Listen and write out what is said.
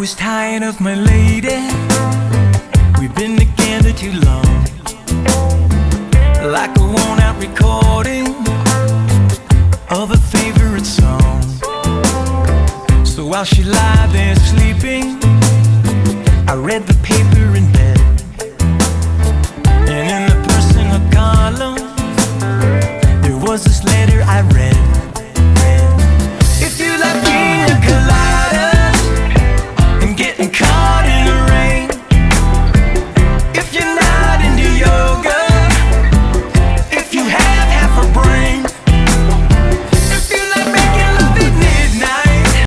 was tired of my lady. We've been together too long. Like a worn-out recording of a favorite song. So while she lay there sleeping, I read the paper in bed. And in the personal column, there was this letter I read.